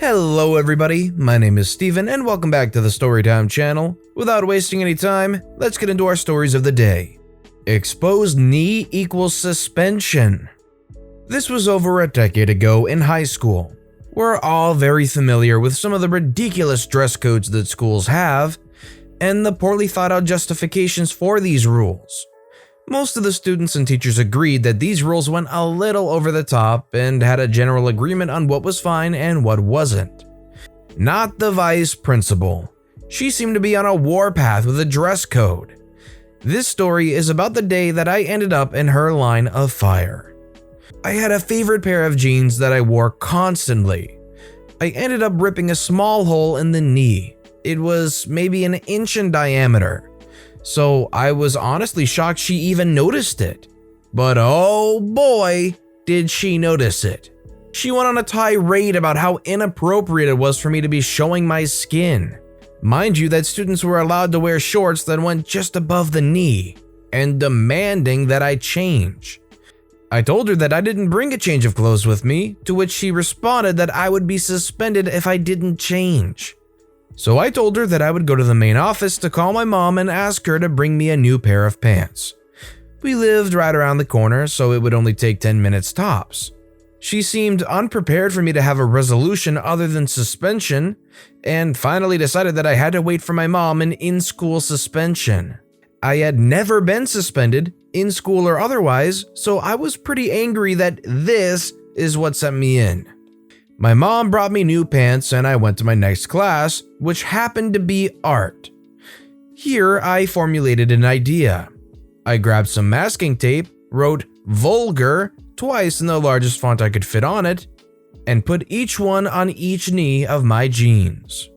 Hello everybody, my name is Steven and welcome back to the Storytime channel. Without wasting any time, let's get into our stories of the day. Exposed knee equals suspension. This was over a decade ago in high school. We're all very familiar with some of the ridiculous dress codes that schools have, and the poorly thought out justifications for these rules. Most of the students and teachers agreed that these rules went a little over the top and had a general agreement on what was fine and what wasn't. Not the vice principal. She seemed to be on a warpath with a dress code. This story is about the day that I ended up in her line of fire. I had a favorite pair of jeans that I wore constantly. I ended up ripping a small hole in the knee. It was maybe an inch in diameter. So I was honestly shocked she even noticed it. But oh boy, did she notice it. She went on a tirade about how inappropriate it was for me to be showing my skin. Mind you that students were allowed to wear shorts that went just above the knee, and demanding that I change. I told her that I didn't bring a change of clothes with me, to which she responded that I would be suspended if I didn't change. So I told her that I would go to the main office to call my mom and ask her to bring me a new pair of pants. We lived right around the corner, so it would only take 10 minutes tops. She seemed unprepared for me to have a resolution other than suspension, and finally decided that I had to wait for my mom in in-school suspension. I had never been suspended, in school or otherwise, so I was pretty angry that this is what sent me in. My mom brought me new pants and I went to my next class, which happened to be art. Here I formulated an idea. I grabbed some masking tape, wrote vulgar twice in the largest font I could fit on it, and put each one on each knee of my jeans.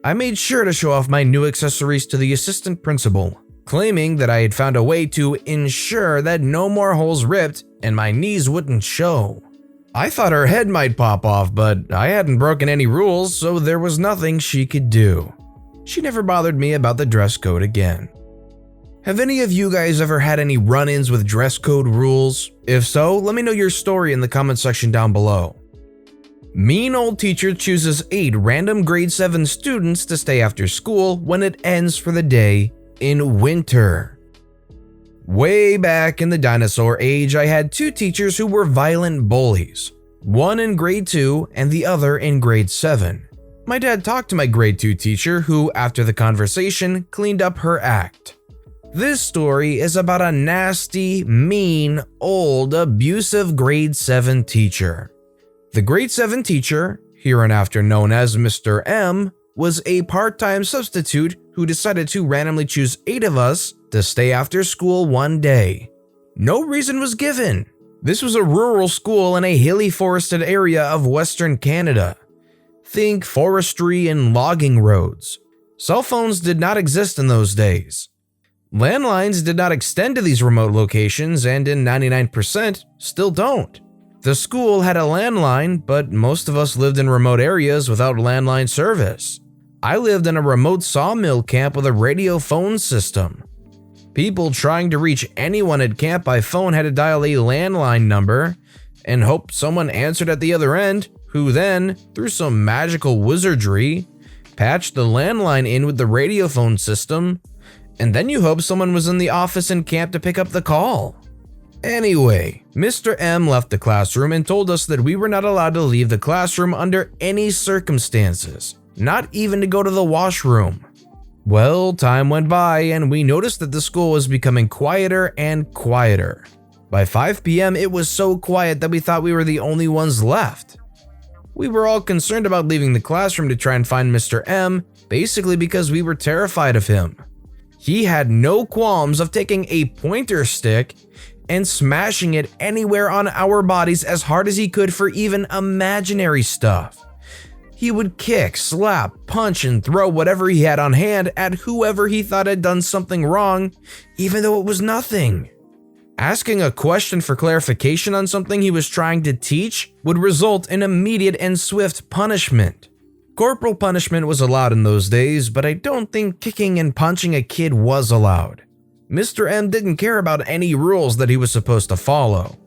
I made sure to show off my new accessories to the assistant principal, claiming that I had found a way to ensure that no more holes ripped and my knees wouldn't show. I thought her head might pop off, but I hadn't broken any rules, so there was nothing she could do. She never bothered me about the dress code again. Have any of you guys ever had any run-ins with dress code rules? If so, let me know your story in the comment section down below. Mean old teacher chooses 8 random grade 7 students to stay after school when it ends for the day in winter. Way back in the dinosaur age, I had 2 teachers who were violent bullies. One in grade 2 and the other in grade 7. My dad talked to my grade 2 teacher who, after the conversation, cleaned up her act. This story is about a nasty, mean, old, abusive grade 7 teacher. The grade 7 teacher, hereinafter known as Mr. M, was a part-time substitute who decided to randomly choose 8 of us to stay after school one day. No reason was given. This was a rural school in a hilly forested area of Western Canada. Think forestry and logging roads. Cell phones did not exist in those days. Landlines did not extend to these remote locations and in 99% still don't. The school had a landline, but most of us lived in remote areas without landline service. I lived in a remote sawmill camp with a radio phone system. People trying to reach anyone at camp by phone had to dial a landline number and hope someone answered at the other end, who then, through some magical wizardry, patched the landline in with the radio phone system, and then you hope someone was in the office in camp to pick up the call. Anyway, Mr. M left the classroom and told us that we were not allowed to leave the classroom under any circumstances, not even to go to the washroom. Well, time went by and we noticed that the school was becoming quieter and quieter. By 5 p.m. it was so quiet that we thought we were the only ones left. We were all concerned about leaving the classroom to try and find Mr. M, basically because we were terrified of him. He had no qualms of taking a pointer stick and smashing it anywhere on our bodies as hard as he could for even imaginary stuff. He would kick, slap, punch, and throw whatever he had on hand at whoever he thought had done something wrong, even though it was nothing. Asking a question for clarification on something he was trying to teach would result in immediate and swift punishment. Corporal punishment was allowed in those days, but I don't think kicking and punching a kid was allowed. Mr. M didn't care about any rules that he was supposed to follow.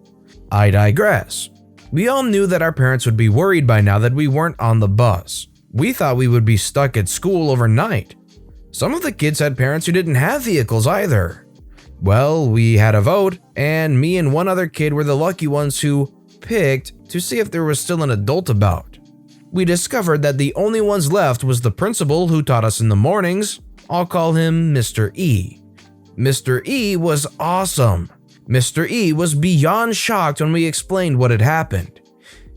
I digress. We all knew that our parents would be worried by now that we weren't on the bus. We thought we would be stuck at school overnight. Some of the kids had parents who didn't have vehicles either. Well, we had a vote, and me and one other kid were the lucky ones who picked to see if there was still an adult about. We discovered that the only ones left was the principal who taught us in the mornings. I'll call him Mr. E. Mr. E was awesome. Mr. E was beyond shocked when we explained what had happened.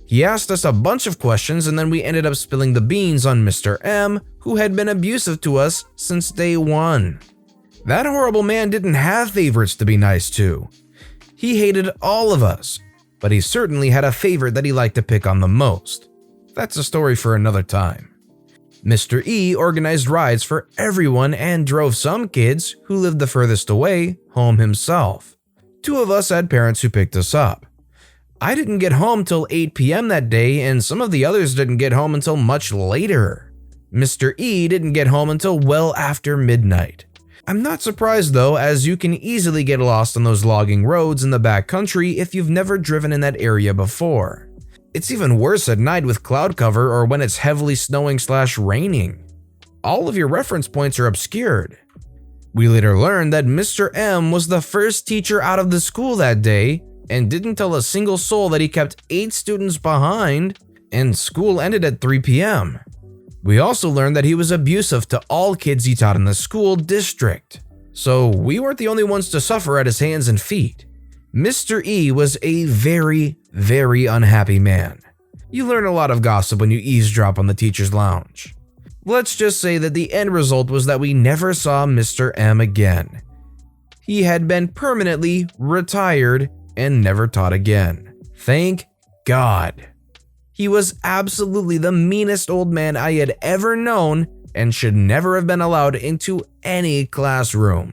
He asked us a bunch of questions and then we ended up spilling the beans on Mr. M, who had been abusive to us since day one. That horrible man didn't have favorites to be nice to. He hated all of us, but he certainly had a favorite that he liked to pick on the most. That's a story for another time. Mr. E organized rides for everyone and drove some kids who lived the furthest away home himself. 2 of us had parents who picked us up. I didn't get home till 8 p.m. that day, and some of the others didn't get home until much later. Mr. E didn't get home until well after midnight. I'm not surprised though, as you can easily get lost on those logging roads in the backcountry if you've never driven in that area before. It's even worse at night with cloud cover or when it's heavily snowing/raining. All of your reference points are obscured. We later learned that Mr. M was the first teacher out of the school that day and didn't tell a single soul that he kept 8 students behind, and school ended at 3 p.m. We also learned that he was abusive to all kids he taught in the school district. So we weren't the only ones to suffer at his hands and feet. Mr. E was a very, very unhappy man. You learn a lot of gossip when you eavesdrop on the teacher's lounge. Let's just say that the end result was that we never saw Mr. M again. He had been permanently retired and never taught again. Thank God. He was absolutely the meanest old man I had ever known and should never have been allowed into any classroom.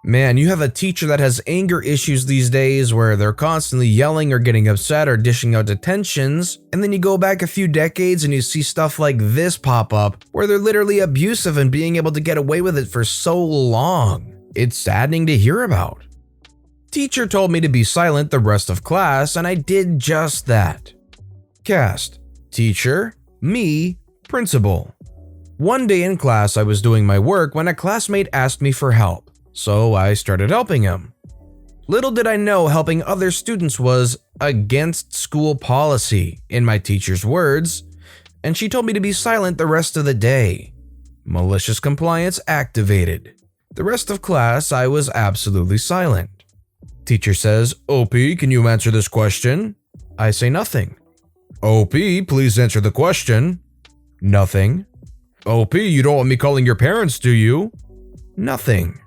Man, you have a teacher that has anger issues these days where they're constantly yelling or getting upset or dishing out detentions, and then you go back a few decades and you see stuff like this pop up where they're literally abusive and being able to get away with it for so long. It's saddening to hear about. Teacher told me to be silent the rest of class, and I did just that. Cast: teacher, me, principal. One day in class I was doing my work when a classmate asked me for help, so I started helping him. Little did I know helping other students was against school policy, in my teacher's words, and she told me to be silent the rest of the day. Malicious compliance activated. The rest of class I was absolutely silent. Teacher says, "OP, can you answer this question?" I say nothing. "OP, please answer the question." Nothing. "OP, you don't want me calling your parents, do you?" Nothing.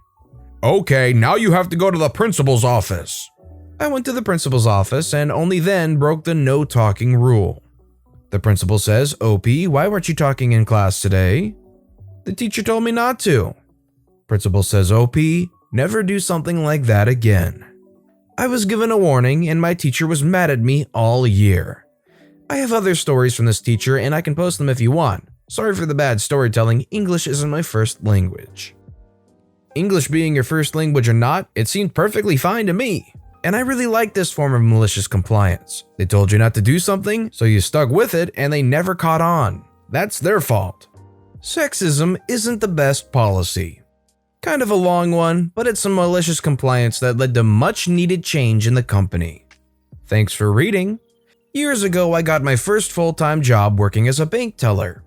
"Okay, now you have to go to the principal's office." I went to the principal's office and only then broke the no talking rule. The principal says, "OP, why weren't you talking in class today?" The teacher told me not to. Principal says, "OP, never do something like that again." I was given a warning and my teacher was mad at me all year. I have other stories from this teacher and I can post them if you want. Sorry for the bad storytelling, English isn't my first language. English being your first language or not, it seemed perfectly fine to me. And I really like this form of malicious compliance. They told you not to do something, so you stuck with it and they never caught on. That's their fault. Sexism isn't the best policy. Kind of a long one, but it's some malicious compliance that led to much needed change in the company. Thanks for reading. Years ago, I got my first full-time job working as a bank teller.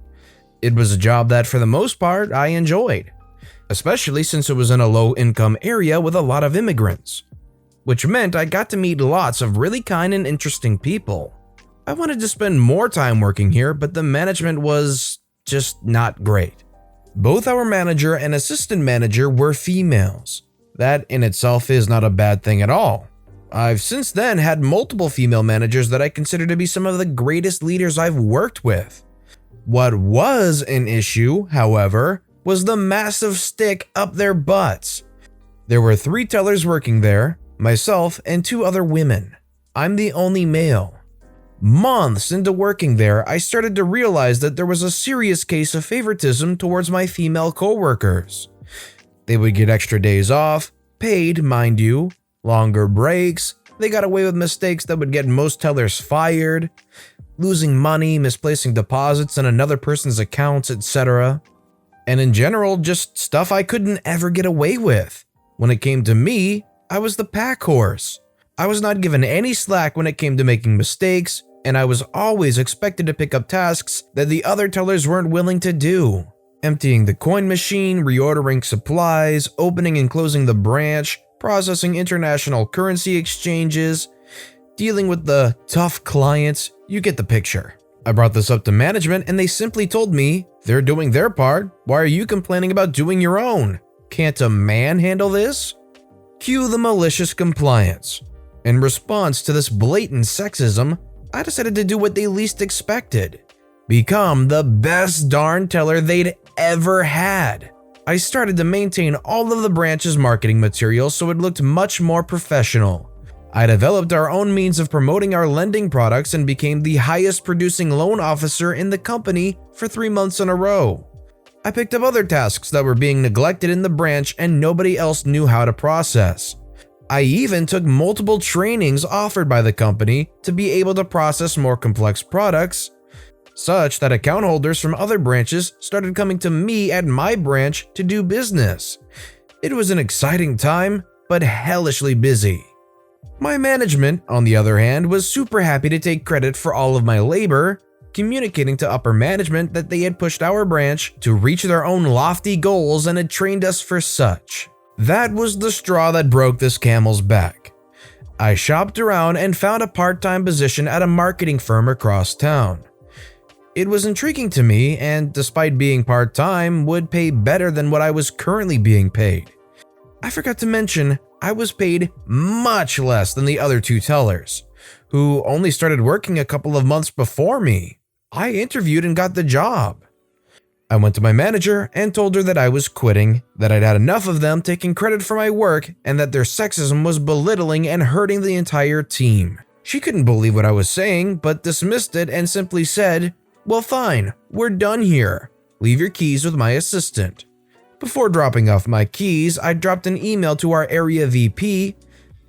It was a job that, for the most part, I enjoyed, especially since it was in a low-income area with a lot of immigrants, which meant I got to meet lots of really kind and interesting people. I wanted to spend more time working here, but the management was just not great. Both our manager and assistant manager were females. That in itself is not a bad thing at all. I've since then had multiple female managers that I consider to be some of the greatest leaders I've worked with. What was an issue, however, was the massive stick up their butts. There were 3 tellers working there, myself and 2 other women. I'm the only male. Months into working there, I started to realize that there was a serious case of favoritism towards my female coworkers. They would get extra days off, paid, mind you, longer breaks, They got away with mistakes that would get most tellers fired, losing money, misplacing deposits in another person's accounts, etc. And in general, just stuff I couldn't ever get away with. When it came to me, I was the pack horse. I was not given any slack when it came to making mistakes, and I was always expected to pick up tasks that the other tellers weren't willing to do. Emptying the coin machine, reordering supplies, opening and closing the branch, processing international currency exchanges, dealing with the tough clients, you get the picture. I brought this up to management and they simply told me, they're doing their part, why are you complaining about doing your own? Can't a man handle this? Cue the malicious compliance. In response to this blatant sexism, I decided to do what they least expected. Become the best darn teller they'd ever had. I started to maintain all of the branch's marketing material so it looked much more professional. I developed our own means of promoting our lending products and became the highest producing loan officer in the company for 3 months in a row. I picked up other tasks that were being neglected in the branch and nobody else knew how to process. I even took multiple trainings offered by the company to be able to process more complex products, such that account holders from other branches started coming to me at my branch to do business. It was an exciting time, but hellishly busy. My management, on the other hand, was super happy to take credit for all of my labor, communicating to upper management that they had pushed our branch to reach their own lofty goals and had trained us for such. That was the straw that broke this camel's back. I shopped around and found a part-time position at a marketing firm across town. It was intriguing to me and, despite being part-time, would pay better than what I was currently being paid. I forgot to mention, I was paid much less than the other two tellers, who only started working a couple of months before me. I interviewed and got the job. I went to my manager and told her that I was quitting, that I'd had enough of them taking credit for my work, and that their sexism was belittling and hurting the entire team. She couldn't believe what I was saying, but dismissed it and simply said, "Well, fine, we're done here. Leave your keys with my assistant." Before dropping off my keys, I dropped an email to our area VP,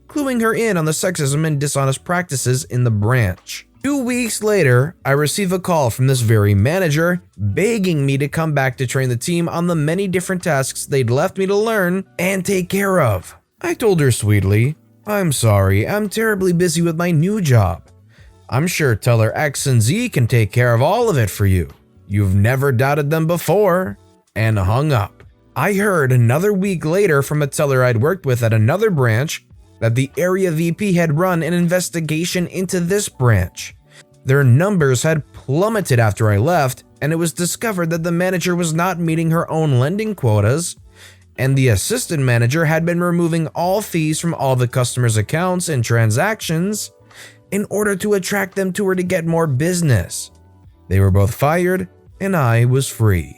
cluing her in on the sexism and dishonest practices in the branch. 2 weeks later, I receive a call from this very manager begging me to come back to train the team on the many different tasks they'd left me to learn and take care of. I told her sweetly, "I'm sorry, I'm terribly busy with my new job. I'm sure Teller X and Z can take care of all of it for you. You've never doubted them before," and hung up. I heard another week later from a teller I'd worked with at another branch that the area VP had run an investigation into this branch. Their numbers had plummeted after I left, and it was discovered that the manager was not meeting her own lending quotas, and the assistant manager had been removing all fees from all the customers' accounts and transactions in order to attract them to her to get more business. They were both fired, and I was free.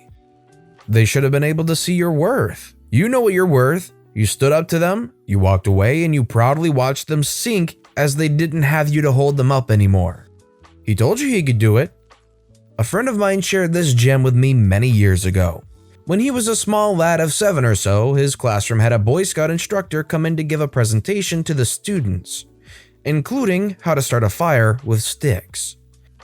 They should have been able to see your worth. You know what you're worth. You stood up to them, you walked away, and you proudly watched them sink as they didn't have you to hold them up anymore. He told you he could do it. A friend of mine shared this gem with me many years ago. When he was a small lad of 7 or so, his classroom had a Boy Scout instructor come in to give a presentation to the students, including how to start a fire with sticks.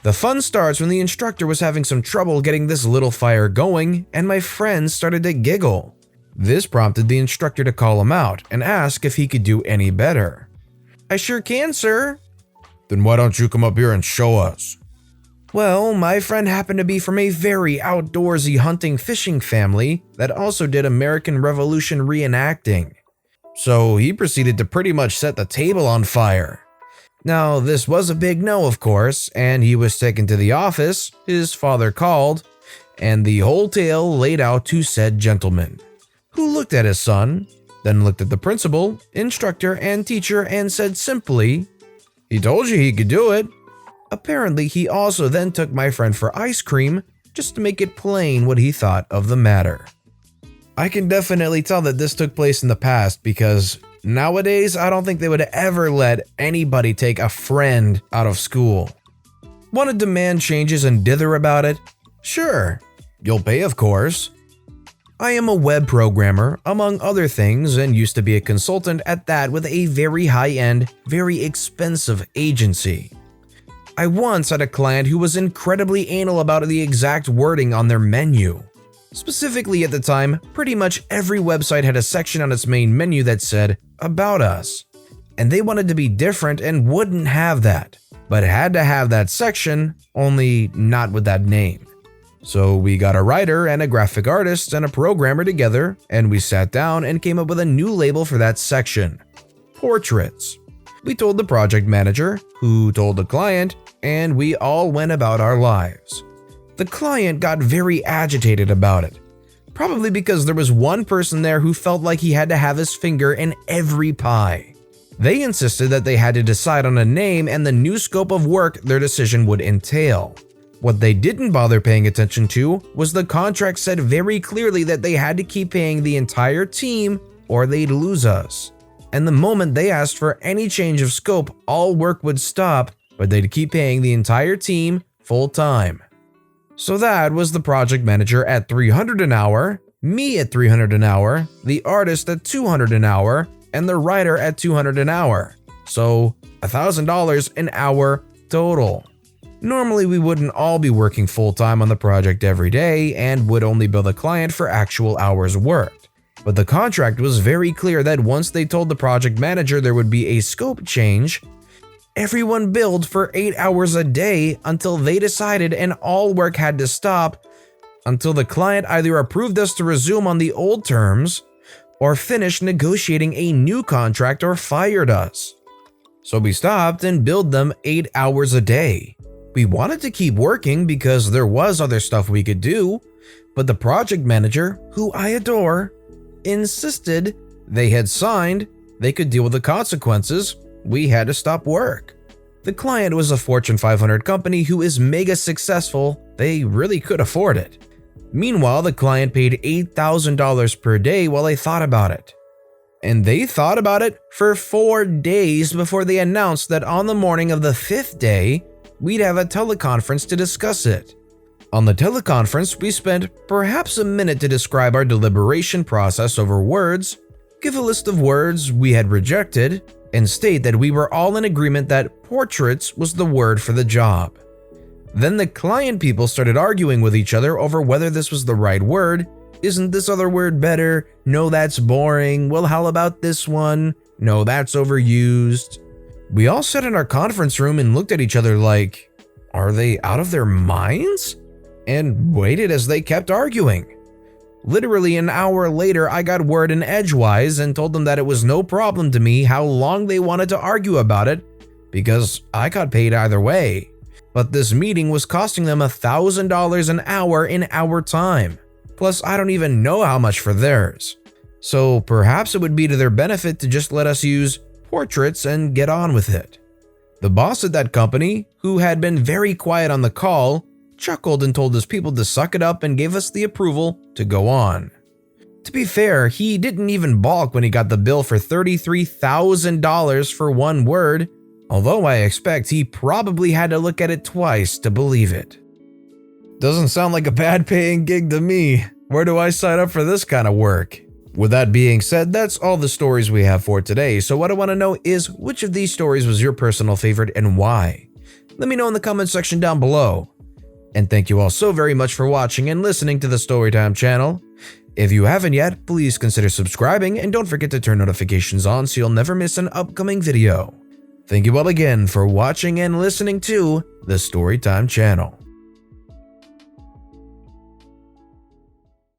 The fun starts when the instructor was having some trouble getting this little fire going, and my friends started to giggle. This prompted the instructor to call him out and ask if he could do any better. "I sure can, sir." "Then why don't you come up here and show us?" Well, my friend happened to be from a very outdoorsy hunting fishing family that also did American Revolution reenacting. So he proceeded to pretty much set the table on fire. Now, this was a big no, of course, and he was taken to the office, his father called, and the whole tale laid out to said gentleman, who looked at his son, then looked at the principal, instructor, and teacher and said simply, "He told you he could do it." Apparently, he also then took my friend for ice cream, just to make it plain what he thought of the matter. I can definitely tell that this took place in the past because nowadays, I don't think they would ever let anybody take a friend out of school. Want to demand changes and dither about it? Sure. You'll pay, of course. I am a web programmer, among other things, and used to be a consultant at that with a very high-end, very expensive agency. I once had a client who was incredibly anal about the exact wording on their menu. Specifically at the time, pretty much every website had a section on its main menu that said, "About Us." And they wanted to be different and wouldn't have that, but had to have that section, only not with that name. So we got a writer and a graphic artist and a programmer together, and we sat down and came up with a new label for that section: Portraits. We told the project manager, who told the client, and we all went about our lives. The client got very agitated about it, probably because there was one person there who felt like he had to have his finger in every pie. They insisted that they had to decide on a name and the new scope of work their decision would entail. What they didn't bother paying attention to was the contract said very clearly that they had to keep paying the entire team or they'd lose us. And the moment they asked for any change of scope, all work would stop, but they'd keep paying the entire team full time. So that was the project manager at $300 an hour, me at $300 an hour, the artist at $200 an hour, and the writer at $200 an hour. So $1,000 an hour total. Normally we wouldn't all be working full-time on the project every day and would only bill the client for actual hours worked. But the contract was very clear that once they told the project manager there would be a scope change, everyone billed for 8 hours a day until they decided, and all work had to stop until the client either approved us to resume on the old terms or finished negotiating a new contract or fired us. So we stopped and billed them 8 hours a day. We wanted to keep working because there was other stuff we could do, but the project manager, who I adore, insisted they had signed, they could deal with the consequences, we had to stop work. The client was a Fortune 500 company who is mega successful, they really could afford it. Meanwhile, the client paid $8,000 per day while they thought about it. And they thought about it for 4 days before they announced that on the morning of the 5th day, we'd have a teleconference to discuss it. On the teleconference, we spent perhaps a minute to describe our deliberation process over words, give a list of words we had rejected, and state that we were all in agreement that portraits was the word for the job. Then the client people started arguing with each other over whether this was the right word. Isn't this other word better? No, that's boring. Well, how about this one? No, that's overused. We all sat in our conference room and looked at each other like, are they out of their minds? And waited as they kept arguing. Literally an hour later, I got word in edgewise and told them that it was no problem to me how long they wanted to argue about it because I got paid either way. But this meeting was costing them $1,000 an hour in our time. Plus, I don't even know how much for theirs. So perhaps it would be to their benefit to just let us use portraits and get on with it. The boss at that company, who had been very quiet on the call, chuckled and told his people to suck it up and gave us the approval to go on. To be fair, he didn't even balk when he got the bill for $33,000 for one word, although I expect he probably had to look at it twice to believe it. Doesn't sound like a bad paying gig to me. Where do I sign up for this kind of work? With that being said, that's all the stories we have for today, so what I want to know is which of these stories was your personal favorite and why? Let me know in the comment section down below. And thank you all so very much for watching and listening to the Storytime channel. If you haven't yet, please consider subscribing and don't forget to turn notifications on so you'll never miss an upcoming video. Thank you all again for watching and listening to the Storytime channel.